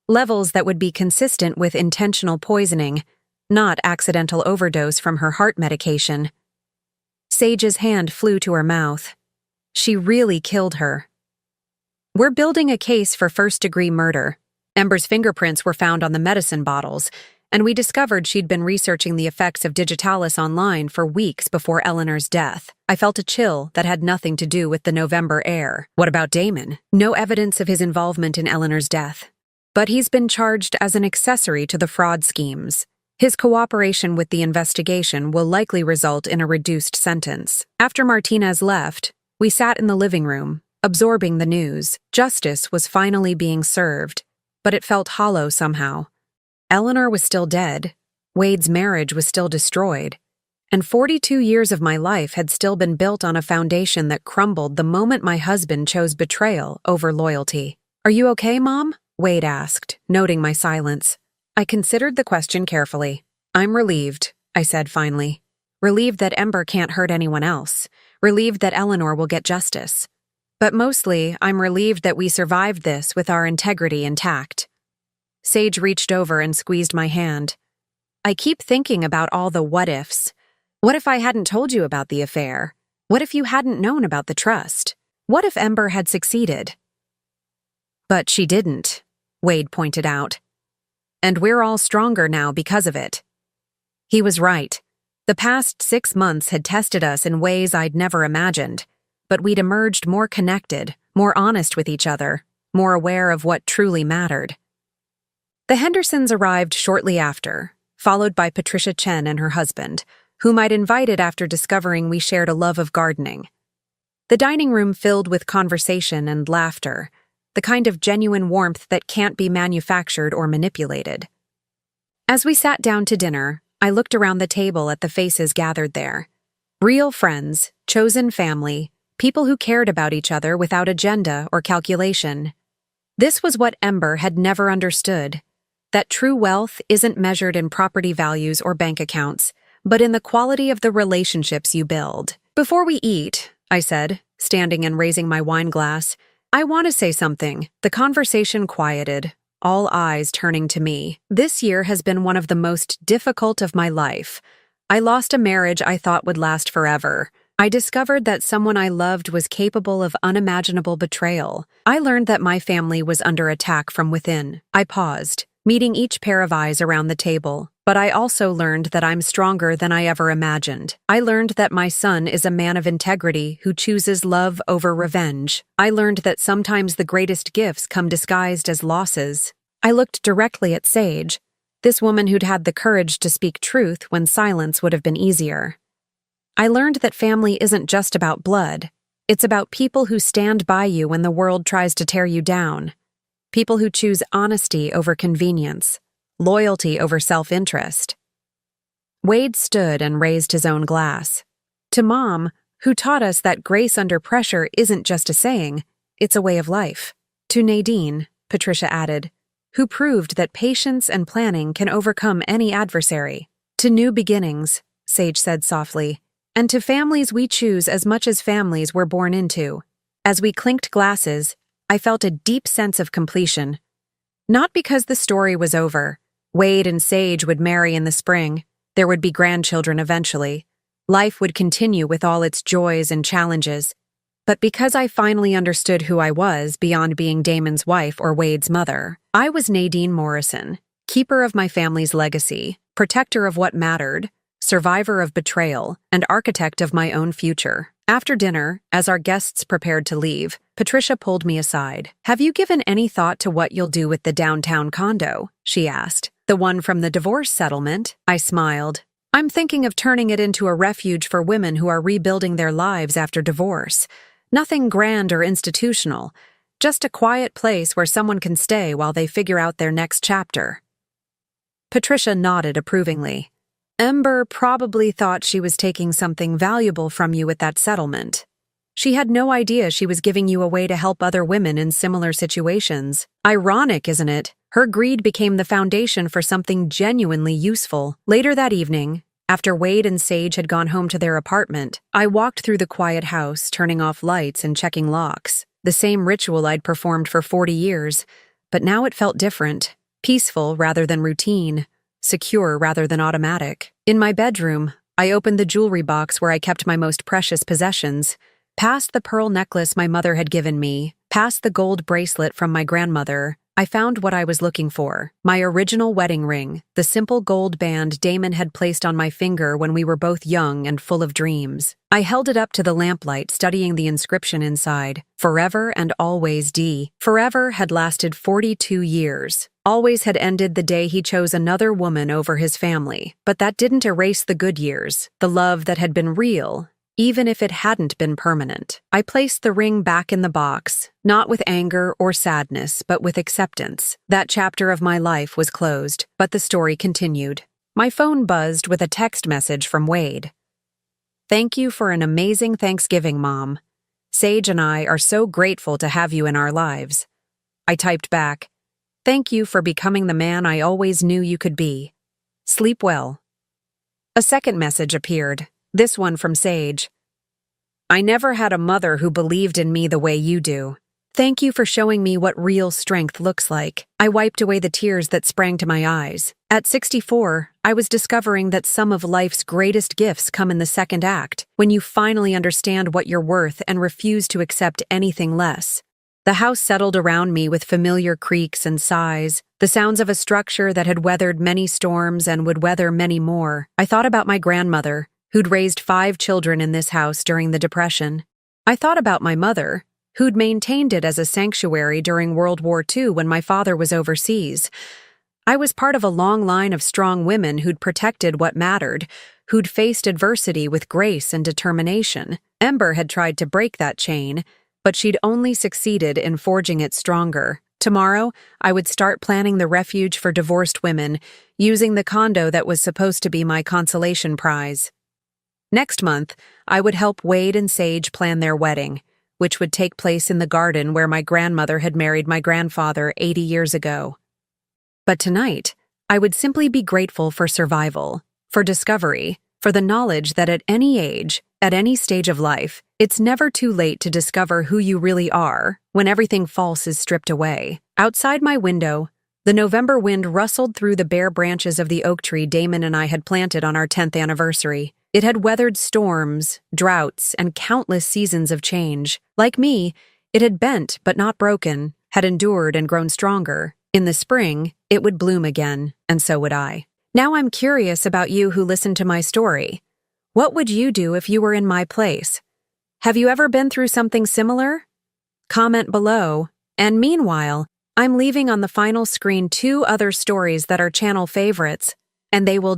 Levels that would be consistent with intentional poisoning, not accidental overdose from her heart medication." Sage's hand flew to her mouth. "She really killed her." "We're building a case for first-degree murder. Ember's fingerprints were found on the medicine bottles, and we discovered she'd been researching the effects of digitalis online for weeks before Eleanor's death. I felt a chill that had nothing to do with the November air. What about Damon? No evidence of his involvement in Eleanor's death. But he's been charged as an accessory to the fraud schemes. His cooperation with the investigation will likely result in a reduced sentence." After Martinez left, we sat in the living room, absorbing the news. Justice was finally being served, but it felt hollow somehow. Eleanor was still dead, Wade's marriage was still destroyed, and 42 years of my life had still been built on a foundation that crumbled the moment my husband chose betrayal over loyalty. "Are you okay, Mom?" Wade asked, noting my silence. I considered the question carefully. "I'm relieved," I said finally. "Relieved that Ember can't hurt anyone else. Relieved that Eleanor will get justice. But mostly, I'm relieved that we survived this with our integrity intact." Sage reached over and squeezed my hand. "I keep thinking about all the what-ifs. What if I hadn't told you about the affair? What if you hadn't known about the trust? What if Ember had succeeded?" "But she didn't," Wade pointed out. "And we're all stronger now because of it." He was right. The past 6 months had tested us in ways I'd never imagined, but we'd emerged more connected, more honest with each other, more aware of what truly mattered. The Hendersons arrived shortly after, followed by Patricia Chen and her husband, whom I'd invited after discovering we shared a love of gardening. The dining room filled with conversation and laughter, the kind of genuine warmth that can't be manufactured or manipulated. As we sat down to dinner, I looked around the table at the faces gathered there. Real friends, chosen family, people who cared about each other without agenda or calculation. This was what Ember had never understood. That true wealth isn't measured in property values or bank accounts, but in the quality of the relationships you build. "Before we eat," I said, standing and raising my wine glass, "I want to say something." The conversation quieted, all eyes turning to me. This year has been one of the most difficult of my life. I lost a marriage I thought would last forever. I discovered that someone I loved was capable of unimaginable betrayal. I learned that my family was under attack from within. I paused, meeting each pair of eyes around the table. But I also learned that I'm stronger than I ever imagined. I learned that my son is a man of integrity who chooses love over revenge. I learned that sometimes the greatest gifts come disguised as losses. I looked directly at Sage. this woman who'd had the courage to speak truth when silence would have been easier. I learned that family isn't just about blood. It's about people who stand by you when the world tries to tear you down. People who choose honesty over convenience, loyalty over self-interest. Wade stood and raised his own glass. To Mom, who taught us that grace under pressure isn't just a saying, it's a way of life. To Nadine, Patricia added, who proved that patience and planning can overcome any adversary. To new beginnings, Sage said softly, and to families we choose as much as families we're born into. As we clinked glasses, I felt a deep sense of completion. Not because the story was over. Wade and Sage would marry in the spring. There would be grandchildren eventually. Life would continue with all its joys and challenges. But because I finally understood who I was beyond being Damon's wife or Wade's mother, I was Nadine Morrison, keeper of my family's legacy, protector of what mattered, survivor of betrayal, and architect of my own future. After dinner, as our guests prepared to leave, Patricia pulled me aside. Have you given any thought to what you'll do with the downtown condo? She asked. The one from the divorce settlement? I smiled. I'm thinking of turning it into a refuge for women who are rebuilding their lives after divorce. Nothing grand or institutional, just a quiet place where someone can stay while they figure out their next chapter. Patricia nodded approvingly. Ember probably thought she was taking something valuable from you at that settlement. She had no idea she was giving you away to help other women in similar situations. Ironic, isn't it? Her greed became the foundation for something genuinely useful. Later that evening, after Wade and Sage had gone home to their apartment, I walked through the quiet house, turning off lights and checking locks. The same ritual I'd performed for 40 years, but now it felt different. Peaceful rather than routine. Secure rather than automatic. In my bedroom, I opened the jewelry box where I kept my most precious possessions, past the pearl necklace my mother had given me, past the gold bracelet from my grandmother. I found what I was looking for, my original wedding ring, the simple gold band Damon had placed on my finger when we were both young and full of dreams. I held it up to the lamplight, studying the inscription inside. Forever and always D. Forever had lasted 42 years. Always had ended the day he chose another woman over his family. But that didn't erase the good years, the love that had been real, even if it hadn't been permanent. I placed the ring back in the box, not with anger or sadness, but with acceptance. That chapter of my life was closed, but the story continued. My phone buzzed with a text message from Wade. Thank you for an amazing Thanksgiving, Mom. Sage and I are so grateful to have you in our lives. I typed back, thank you for becoming the man I always knew you could be. Sleep well. A second message appeared. This one from Sage. I never had a mother who believed in me the way you do. Thank you for showing me what real strength looks like. I wiped away the tears that sprang to my eyes. At 64, I was discovering that some of life's greatest gifts come in the second act, when you finally understand what you're worth and refuse to accept anything less. The house settled around me with familiar creaks and sighs, the sounds of a structure that had weathered many storms and would weather many more. I thought about my grandmother, who'd raised 5 children in this house during the Depression. I thought about my mother, who'd maintained it as a sanctuary during World War II when my father was overseas. I was part of a long line of strong women who'd protected what mattered, who'd faced adversity with grace and determination. Ember had tried to break that chain, but she'd only succeeded in forging it stronger. Tomorrow, I would start planning the refuge for divorced women, using the condo that was supposed to be my consolation prize. Next month, I would help Wade and Sage plan their wedding, which would take place in the garden where my grandmother had married my grandfather 80 years ago. But tonight, I would simply be grateful for survival, for discovery, for the knowledge that at any age, at any stage of life, it's never too late to discover who you really are when everything false is stripped away. Outside my window, the November wind rustled through the bare branches of the oak tree Damon and I had planted on our 10th anniversary. It had weathered storms, droughts, and countless seasons of change. Like me, it had bent but not broken, had endured and grown stronger. In the spring, it would bloom again, and so would I. Now I'm curious about you who listened to my story. What would you do if you were in my place? Have you ever been through something similar? Comment below, and meanwhile, I'm leaving on the final screen 2 other stories that are channel favorites, and they will